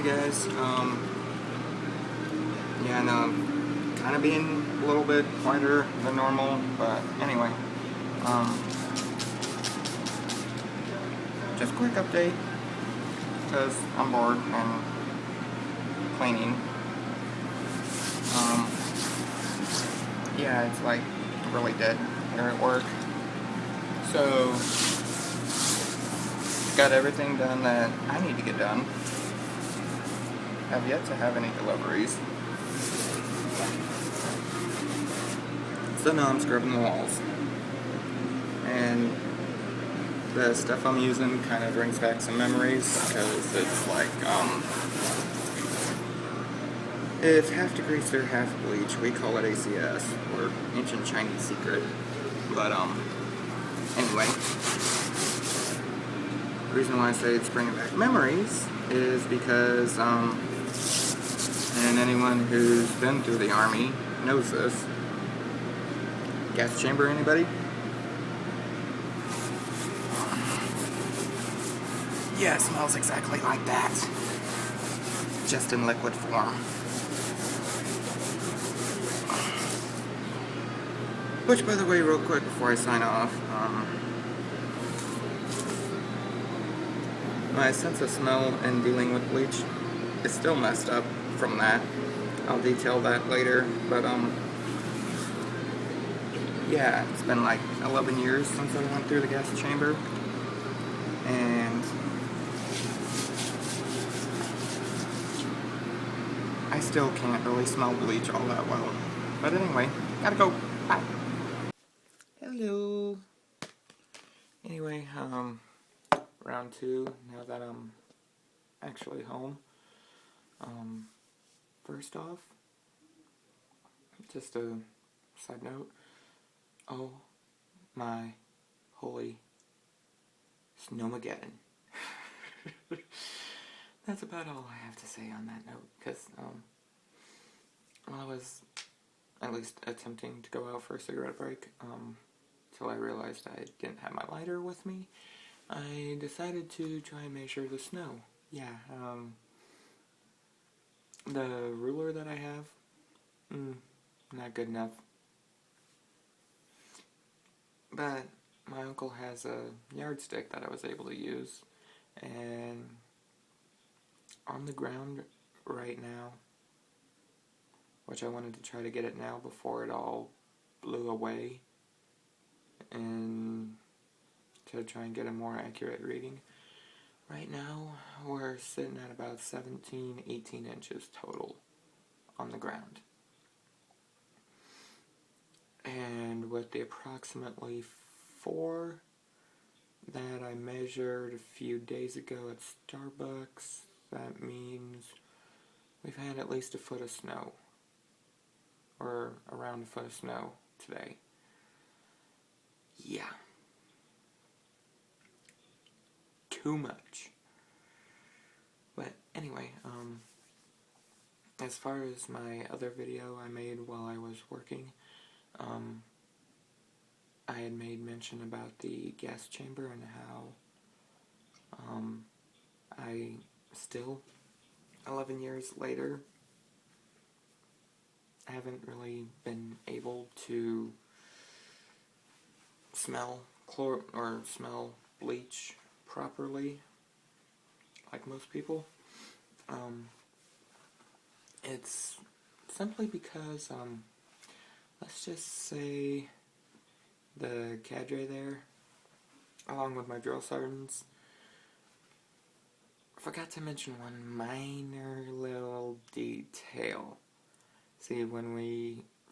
guys. Yeah, no, I'm kind of being a little bit quieter than normal, but anyway, just a quick update, because I'm bored and cleaning. Yeah, it's like really dead here at work. So, got everything done that I need to get done. Have yet to have any deliveries. So now I'm scrubbing the walls. And the stuff I'm using kind of brings back some memories, because it's like, it's half degreaser, half bleach. We call it ACS, or Ancient Chinese Secret. But, anyway. The reason why I say it's bringing back memories is because, and anyone who's been through the Army knows this. Gas chamber, anybody? Yeah, it smells exactly like that. Just in liquid form. Which, by the way, real quick before I sign off, my sense of smell in dealing with bleach is still messed up from that. I'll detail that later, but, yeah, it's been like 11 years since I went through the gas chamber, and I still can't really smell bleach all that well. But anyway, gotta go. Bye. Hello. Anyway, round two, now that I'm actually home. First off, just a side note, oh my holy snowmageddon. That's about all I have to say on that note, because, I was at least attempting to go out for a cigarette break, till I realized I didn't have my lighter with me, I decided to try and measure the snow. Yeah, the ruler that I have, not good enough. But my uncle has a yardstick that I was able to use, and on the ground right now, which I wanted to try to get it now before it all blew away, and to try and get a more accurate reading. Right now, we're sitting at about 17, 18 inches total on the ground. And with the approximately 4 that I measured a few days ago at Starbucks, that means we've had at least a foot of snow. Or around a foot of snow today. Yeah. Too much. But anyway, as far as my other video I made while I was working, I had made mention about the gas chamber and how I still, 11 years later, haven't really been able to smell smell bleach properly, like most people. It's simply because, let's just say the cadre there, along with my drill sergeants, forgot to mention one minor little detail. See,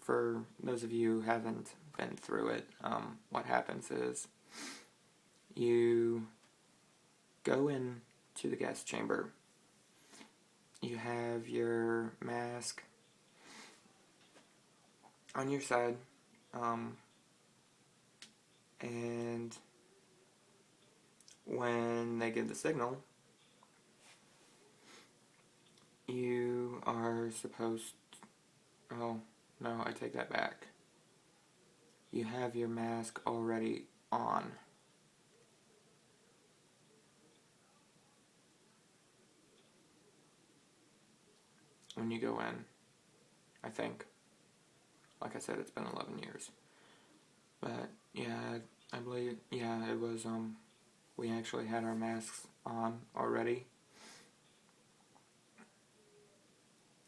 for those of you who haven't been through it, what happens is you go in to the gas chamber. You have your mask on your side, and when they give the signal, you are supposed to, oh, no, I take that back. You have your mask already on. when you go in, I think. Like I said, it's been 11 years. But, yeah, I believe, yeah, it was, we actually had our masks on already.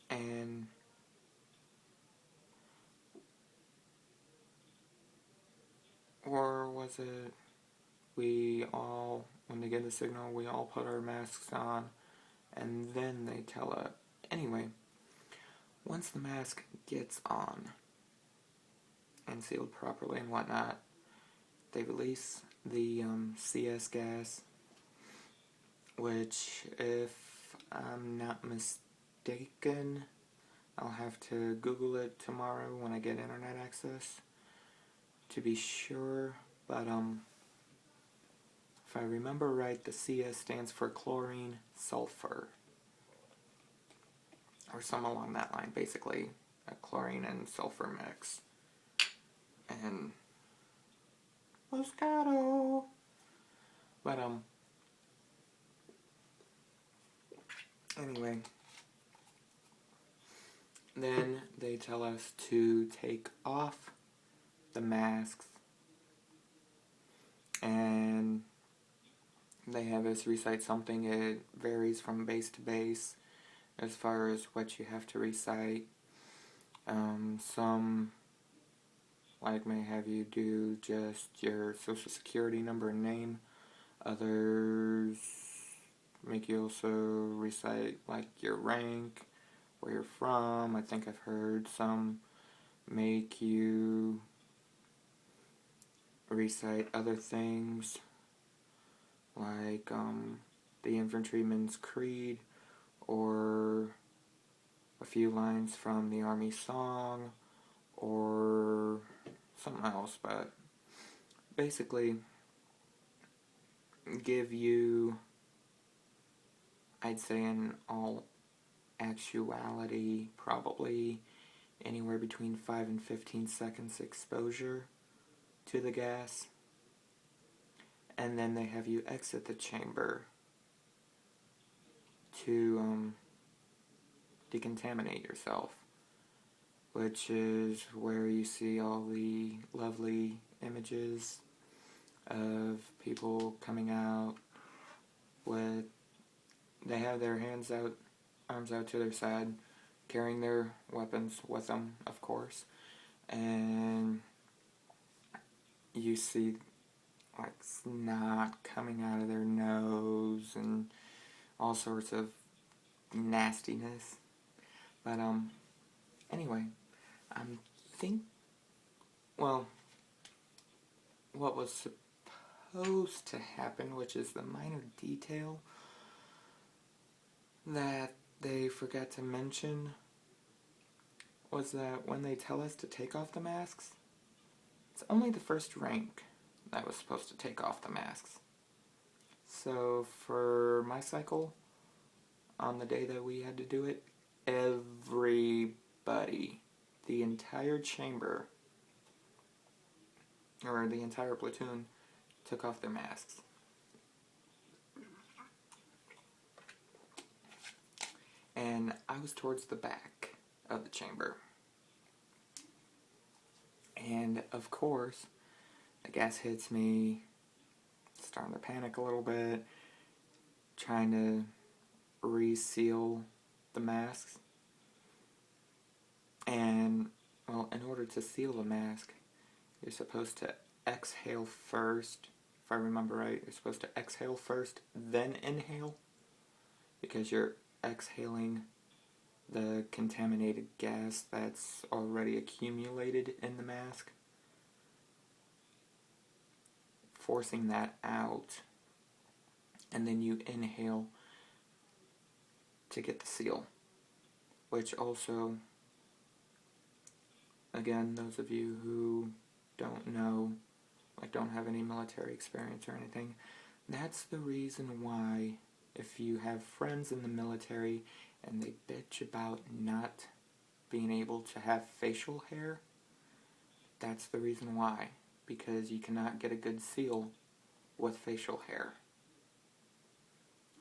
And or was it we all, when they get the signal, we all put our masks on, and then they tell us. Anyway, once the mask gets on and sealed properly and whatnot, they release the CS gas, which, if I'm not mistaken, I'll have to Google it tomorrow when I get internet access to be sure, but if I remember right, the CS stands for chlorine sulfur, or something along that line, basically a chlorine and sulfur mix. And Moscato. But anyway, then they tell us to take off the masks, and they have us recite something. It varies from base to base as far as what you have to recite. Some may have you do just your social security number and name. Others make you also recite your rank, where you're from. I think I've heard some make you recite other things like the infantryman's creed, or a few lines from the army song, or something else, but basically give you, I'd say in all actuality, probably anywhere between 5 and 15 seconds exposure to the gas, and then they have you exit the chamber to decontaminate yourself, which is where you see all the lovely images of people coming out with, they have their hands out, arms out to their side, carrying their weapons with them, of course, and you see snot coming out of their nose and all sorts of nastiness. But anyway, well, what was supposed to happen, which is the minor detail that they forgot to mention, was that when they tell us to take off the masks, it's only the first rank that was supposed to take off the masks. So for my cycle, on the day that we had to do it, everybody, the entire chamber, or the entire platoon, took off their masks. And I was towards the back of the chamber. And of course, the gas hits me, starting to panic a little bit, trying to reseal the masks. And, well, in order to seal the mask, you're supposed to exhale first. If I remember right, you're supposed to exhale first, then inhale, because you're exhaling the contaminated gas that's already accumulated in the mask, forcing that out, and then you inhale to get the seal, which also, again, those of you who don't know, don't have any military experience or anything, that's the reason why, if you have friends in the military and they bitch about not being able to have facial hair, that's the reason why. Because you cannot get a good seal with facial hair.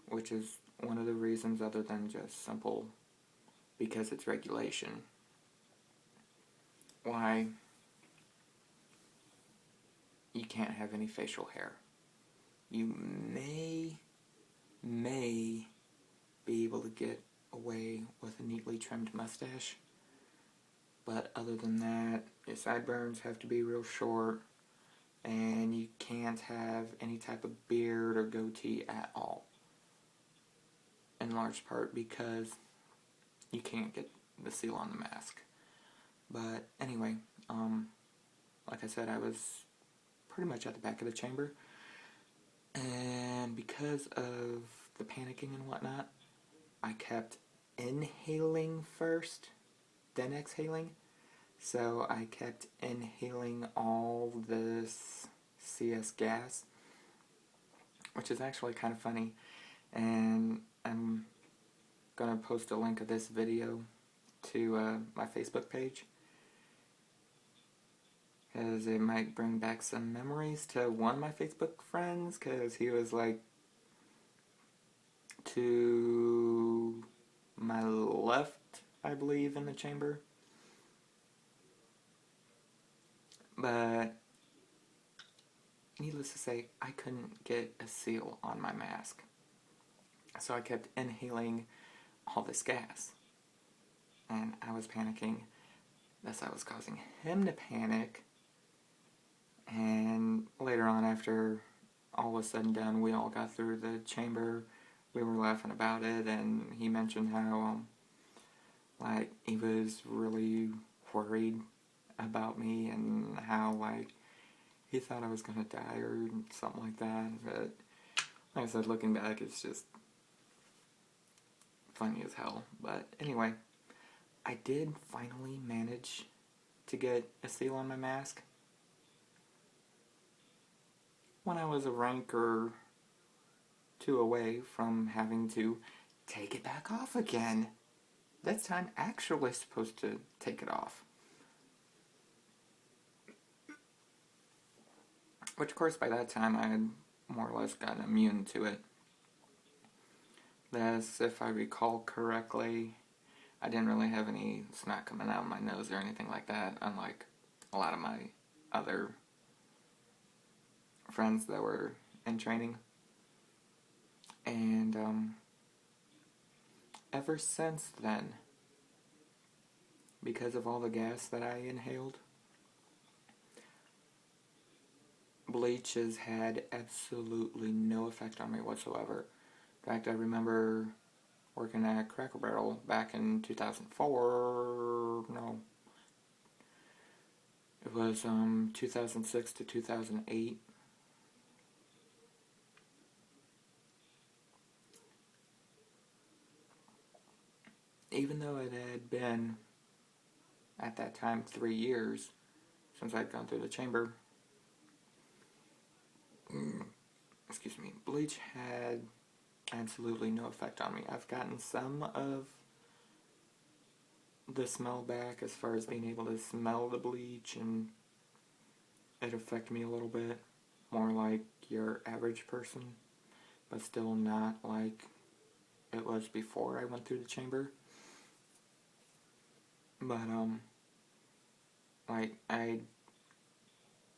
Which is one of the reasons, other than just simple because it's regulation. Why you can't have any facial hair. You may be able to get away with a neatly trimmed mustache, but other than that, your sideburns have to be real short, and you can't have any type of beard or goatee at all. In large part because you can't get the seal on the mask. But anyway, like I said, I was pretty much at the back of the chamber, and because of the panicking and whatnot, I kept inhaling first, then exhaling. So I kept inhaling all this CS gas, which is actually kind of funny, and I'm gonna post a link of this video to my Facebook page, because it might bring back some memories to one of my Facebook friends, because he was like to my left, I believe, in the chamber. But needless to say, I couldn't get a seal on my mask. So I kept inhaling all this gas. And I was panicking. Thus I was causing him to panic. And later on, after all was said and done, we all got through the chamber. We were laughing about it, and he mentioned how like he was really worried about me, and how like he thought I was gonna die or something like that. But like I said, looking back, it's just funny as hell. But anyway, I did finally manage to get a seal on my mask when I was a rank or two away from having to take it back off again. This time, actually supposed to take it off. Which, of course, by that time, I had more or less gotten immune to it. Thus, if I recall correctly, I didn't really have any snot coming out of my nose or anything like that, unlike a lot of my other friends that were in training. And ever since then, because of all the gas that I inhaled, bleach has had absolutely no effect on me whatsoever. In fact, I remember working at Cracker Barrel back in 2004, no, it was 2006 to 2008. Even though it had been, at that time, 3 years since I'd gone through the chamber, excuse me, bleach had absolutely no effect on me. I've gotten some of the smell back as far as being able to smell the bleach, and it affected me a little bit, more like your average person, but still not like it was before I went through the chamber. But like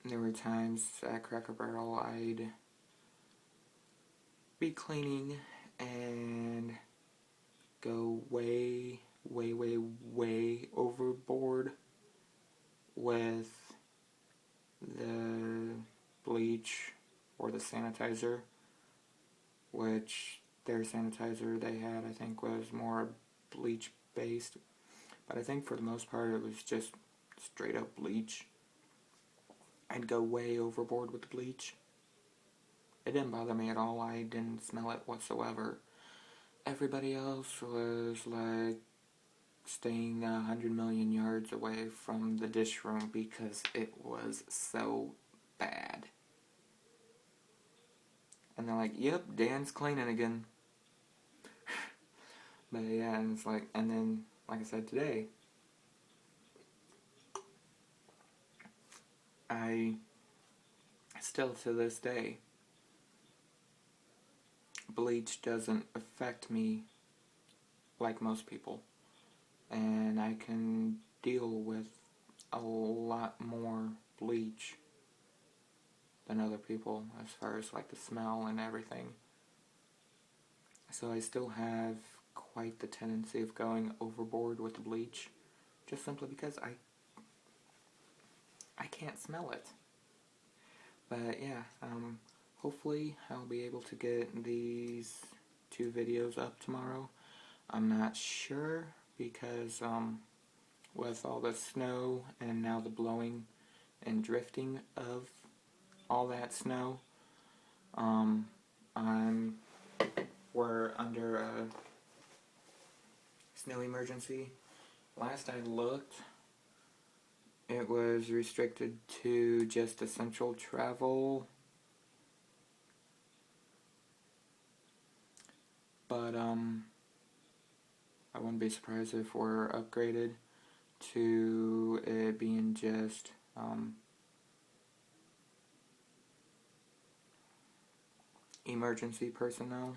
there were times at Cracker Barrel I'd be cleaning and go way overboard with the bleach or the sanitizer, which their sanitizer they had, I think, was more bleach based, but I think for the most part it was just straight up bleach. I'd go way overboard with the bleach. It didn't bother me at all. I didn't smell it whatsoever. Everybody else was like staying 100 million yards away from the dish room because it was so bad. And they're like, yep, Dan's cleaning again. But yeah, and it's like, and then, like I said today, I still to this day, bleach doesn't affect me like most people. and I can deal with a lot more bleach than other people as far as like the smell and everything. So I still have quite the tendency of going overboard with the bleach, just simply because I can't smell it. But yeah, hopefully I'll be able to get these 2 videos up tomorrow. I'm not sure because with all the snow and now the blowing and drifting of all that snow, we're under a snow emergency. Last I looked, it was restricted to just essential travel, but I wouldn't be surprised if we're upgraded to it being just emergency personnel.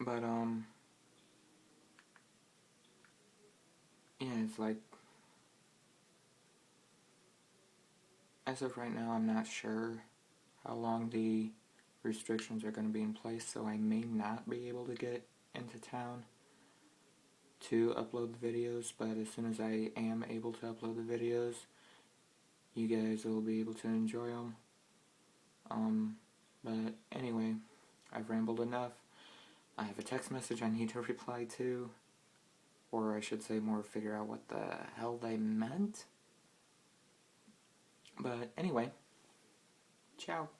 But yeah, it's like, as of right now, I'm not sure how long the restrictions are going to be in place, so I may not be able to get into town to upload the videos, but as soon as I am able to upload the videos, you guys will be able to enjoy them. But anyway, I've rambled enough. I have a text message I need to reply to, or I should say more figure out what the hell they meant. But anyway, ciao.